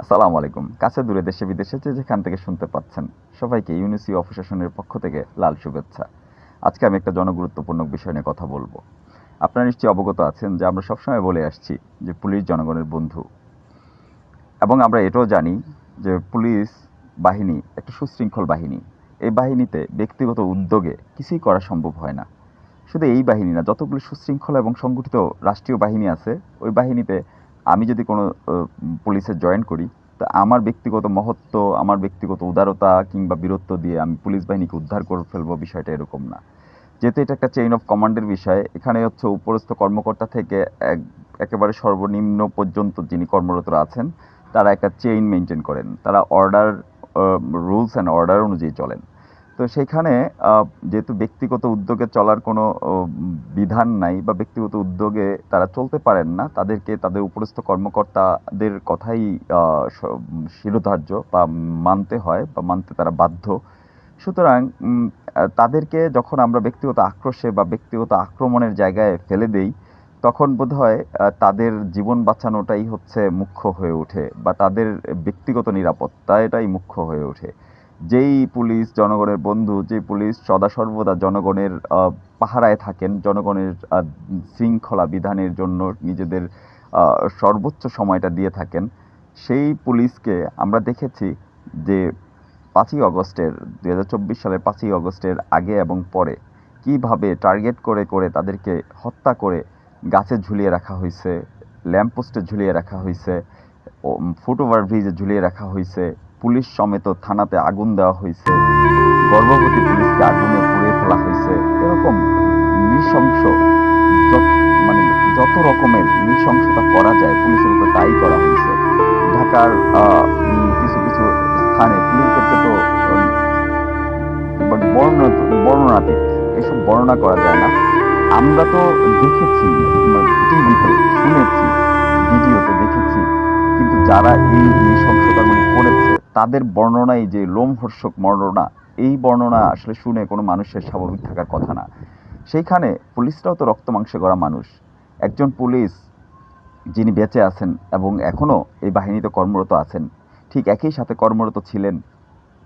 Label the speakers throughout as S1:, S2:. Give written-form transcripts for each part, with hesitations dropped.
S1: আসসালামু আলাইকুম। কাছে দূরে দেশে বিদেশে যে যেখান থেকে শুনতে পাচ্ছেন, সবাইকে ইউনিসি অফিসেশনের পক্ষ থেকে লাল শুভেচ্ছা। আজকে আমি একটা জনগুরুত্বপূর্ণ বিষয় নিয়ে কথা বলবো। আপনারা নিশ্চয়ই অবগত আছেন যে আমরা সবসময় বলে আসছি যে পুলিশ জনগণের বন্ধু, এবং আমরা এটাও জানি যে পুলিশ বাহিনী একটা সুশৃঙ্খল বাহিনী। এই বাহিনীতে ব্যক্তিগত উদ্যোগে কিছুই করা সম্ভব হয় না। শুধু এই বাহিনী না, যতগুলো সুশৃঙ্খলা এবং সংগঠিত রাষ্ট্রীয় বাহিনী আছে, ওই বাহিনীতে আমি যদি কোনো পুলিশে জয়েন করি, তো আমার ব্যক্তিগত মহত্ব, আমার ব্যক্তিগত উদারতা কিংবা বীরত্ব দিয়ে আমি পুলিশ বাহিনীকে উদ্ধার করে ফেলবো, বিষয়টা এরকম না। যেহেতু এটা একটা চেইন অফ কমান্ডের বিষয়, এখানে হচ্ছে উপরস্থ কর্মকর্তা থেকে একেবারে সর্বনিম্ন পর্যন্ত যিনি কর্মরত আছেন, তারা একটা চেইন মেনটেন করেন। তারা অর্ডার, রুলস অ্যান্ড অর্ডার অনুযায়ী চলেন। তো সেইখানে যেহেতু ব্যক্তিগত উদ্যোগে চলার কোনো বিধান নাই বা ব্যক্তিগত উদ্যোগে তারা চলতে পারেন না, তাদেরকে তাদের উপরস্থ কর্মকর্তাদের কথাই শিরোধার্য বা মানতে হয় বা মানতে তারা বাধ্য। সুতরাং তাদেরকে যখন আমরা ব্যক্তিগত আক্রোশে বা ব্যক্তিগত আক্রমণের জায়গায় ফেলে দেই, তখন বোধহয় তাদের জীবন বাঁচানোটাই হচ্ছে মুখ্য হয়ে ওঠে, বা তাদের ব্যক্তিগত নিরাপত্তা এটাই মুখ্য হয়ে ওঠে। যেই পুলিশ জনগণের বন্ধু, যে পুলিশ সদা সর্বদা জনগণের পাহারায় থাকেন, জনগণের শৃঙ্খলা বিধানের জন্য নিজেদের সর্বোচ্চ সময়টা দিয়ে থাকেন, সেই পুলিশকে আমরা দেখেছি যে ৫ই আগস্টের ২০২৪ সালের ৫ই আগস্টের আগে এবং পরে কীভাবে টার্গেট করে করে তাদেরকে হত্যা করে গাছে ঝুলিয়ে রাখা হয়েছে, ল্যাম্পপোস্টে ঝুলিয়ে রাখা হয়েছে, ফুটওভার ব্রিজে ঝুলিয়ে রাখা হয়েছে, পুলিশ সমেত থানাতে আগুন দেওয়া হয়েছে, গর্ভবতী পুলিশকে আগুনে পুড়িয়ে ফেলা হয়েছে। এরকম নৃশংস যত মানে যত রকমের নৃশংসতা করা যায় পুলিশের উপর তাই করা হয়েছে। ঢাকার কিছু কিছু স্থানে পুলিশদেরকে তো বর্ণনাতীত, এসব বর্ণনা করা যায় না। আমরা তো দেখেছি, টিভিতে শুনেছি, ভিডিওতে দেখেছি, কিন্তু যারা এই নৃশংসতাগুলি করেছে তাদের বর্ণনাই যে লোমহর্ষক বর্ণনা, এই বর্ণনা আসলে শুনে কোনো মানুষের স্বাভাবিক থাকার কথা না। সেইখানে পুলিশরাও তো রক্ত মাংসে গড়া মানুষ। একজন পুলিশ যিনি বেঁচে আছেন এবং এখনও এই বাহিনীতে কর্মরত আছেন, ঠিক একই সাথে কর্মরত ছিলেন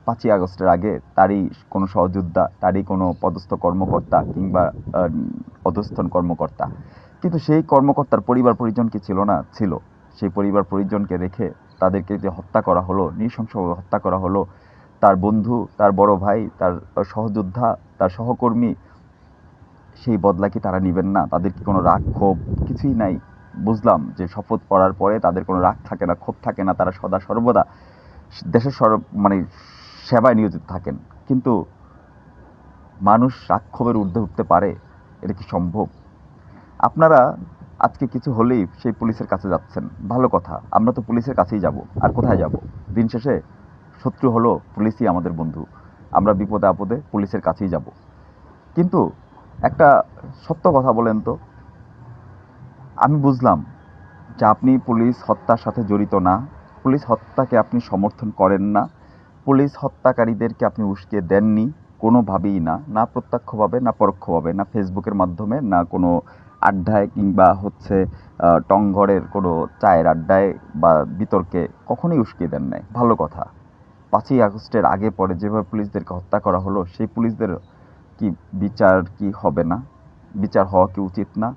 S1: ৫ই আগস্টের আগে তারই কোনো সহযোদ্ধা, তারই কোনো পদস্থ কর্মকর্তা কিংবা অধস্তন কর্মকর্তা। কিন্তু সেই কর্মকর্তার পরিবার পরিজন কি ছিল না? ছিল। সেই পরিবার পরিজনকে রেখে তাদেরকে যে হত্যা করা হলো, নৃশংসভাবে হত্যা করা হলো, তার বন্ধু, তার বড় ভাই, তার সহযোদ্ধা, তার সহকর্মী, সেই বদলা কি তারা নিবেন না? তাদের কি কোনো রাগ ক্ষোভ কিছুই নাই? বুঝলাম যে শপথ পড়ার পরে তাদের কোনো রাগ থাকে না, ক্ষোভ থাকে না, তারা সদা সর্বদা দেশের মানে সেবায় নিয়োজিত থাকেন। কিন্তু মানুষ রাগ ক্ষোভের ঊর্ধ্বে উঠতে পারে? এটা কি সম্ভব? আপনারা আজকে কিছু হলেই সেই পুলিশের কাছে যাচ্ছেন, ভালো কথা, আমরা তো পুলিশের কাছেই যাব, আর কোথায় যাব? দিন শেষে শত্রু হলো পুলিশই আমাদের বন্ধু, আমরা বিপদে আপদে পুলিশের কাছেই যাব। কিন্তু একটা সত্য কথা বলেন তো, আমি বুঝলাম যে আপনি পুলিশ হত্যার সাথে জড়িত না, পুলিশ হত্যাকে আপনি সমর্থন করেন না, পুলিশ হত্যাকারীদেরকে আপনি উস্কে দেননি কোনোভাবেই না, না প্রত্যক্ষভাবে না পরোক্ষভাবে, না ফেসবুকের মাধ্যমে, না কোনো আড্ডায় কিংবা হচ্ছে টংঘরের কোনো চায়ের আড্ডায় বা বিতর্কে কখনোই উস্কে দেন নাই, ভালো কথা। ৫ই আগস্টের আগে পরে যেভাবে পুলিশদেরকে হত্যা করা হলো, সেই পুলিশদের কি বিচার কি হবে না? বিচার হওয়া কি উচিত না?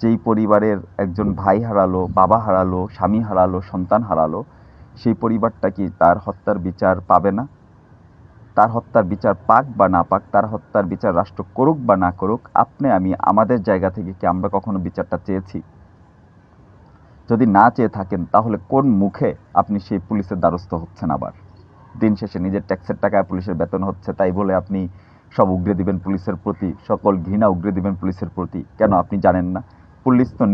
S1: যেই পরিবারের একজন ভাই হারালো, বাবা হারালো, স্বামী হারালো, সন্তান হারালো, সেই পরিবারটা কি তার হত্যার বিচার পাবে না? তার হত্যার বিচার পাক বা না পাক, তার হত্যার বিচার রাষ্ট্র করুক বা না করুক, আপনি আমি আমাদের জায়গা থেকে কি আমরা কখনো বিচারটা চেয়েছি? যদি না চেয়ে থাকেন, তাহলে কোন মুখে আপনি সেই পুলিশের দ্বারস্থ হচ্ছেন? আবার দিন শেষে নিজের ট্যাক্সের টাকায় পুলিশের বেতন হচ্ছে, তাই বলে আপনি সব উগরে দিবেন পুলিশের প্রতি, সকল ঘৃণা উগরে দিবেন পুলিশের প্রতি? কেন আপনি জানেন না পুলিশ তো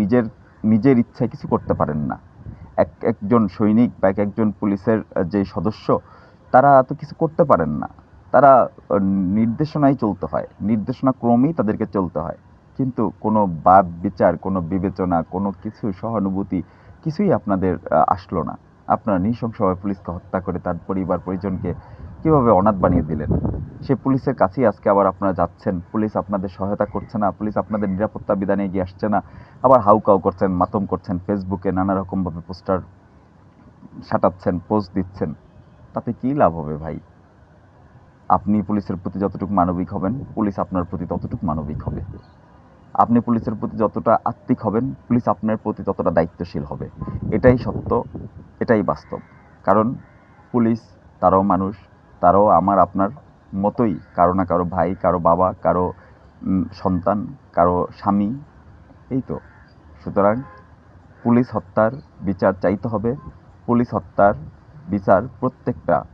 S1: নিজের ইচ্ছায় কিছু করতে পারেন না? একজন সৈনিক বা একজন পুলিশের যে সদস্য, তারা তো কিছু করতে পারেন না। তারা নির্দেশনায় চলতে হয়, নির্দেশনা ক্রমেই তাদেরকে চলতে হয়। কিন্তু কোনো বাদ বিচার, কোনো বিবেচনা, কোনো কিছু সহানুভূতি কিছুই আপনাদের আসলো না। আপনারা নৃশংসভাবে পুলিশকে হত্যা করে তার পরিবার পরিজনকে কীভাবে অনাথ বানিয়ে দিলেন? সে পুলিশের কাছেই আজকে আবার আপনারা যাচ্ছেন, পুলিশ আপনাদের সহায়তা করছে না, পুলিশ আপনাদের নিরাপত্তা বিধানে এগিয়ে আসছে না, আবার হাউকাউ করছেন, মাতম করছেন, ফেসবুকে নানা রকমভাবে পোস্টার সাটাচ্ছেন, পোস্ট দিচ্ছেন, তাতে কী লাভ হবে ভাই? আপনি পুলিশের প্রতি যতটুকু মানবিক হবেন, পুলিশ আপনার প্রতি ততটুকু মানবিক হবে। আপনি পুলিশের প্রতি যতটা আত্মিক হবেন, পুলিশ আপনার প্রতি ততটা দায়িত্বশীল হবে। এটাই সত্য, এটাই বাস্তব। কারণ পুলিশ, তারাও মানুষ, তারাও আমার আপনার মতোই কারো না কারো ভাই, কারো বাবা, কারো সন্তান, কারো স্বামী, এই তো। সুতরাং পুলিশ হত্যার বিচার চাইতে হবে। পুলিশ হত্যার বিচার প্রত্যেকটা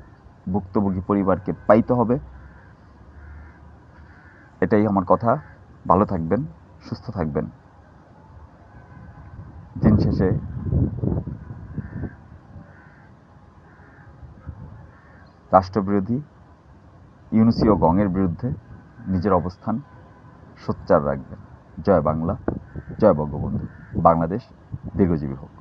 S1: ভুক্তভোগী পরিবারকে পাইতে হবে। এটাই আমার কথা। ভালো থাকবেন, সুস্থ থাকবেন। দিন শেষে রাষ্ট্রবিরোধী ইউনূসী ও গংয়ের বিরুদ্ধে নিজের অবস্থান সোচ্চার রাখবেন। জয় বাংলা, জয় বঙ্গবন্ধু। বাংলাদেশ দীর্ঘজীবী হোক।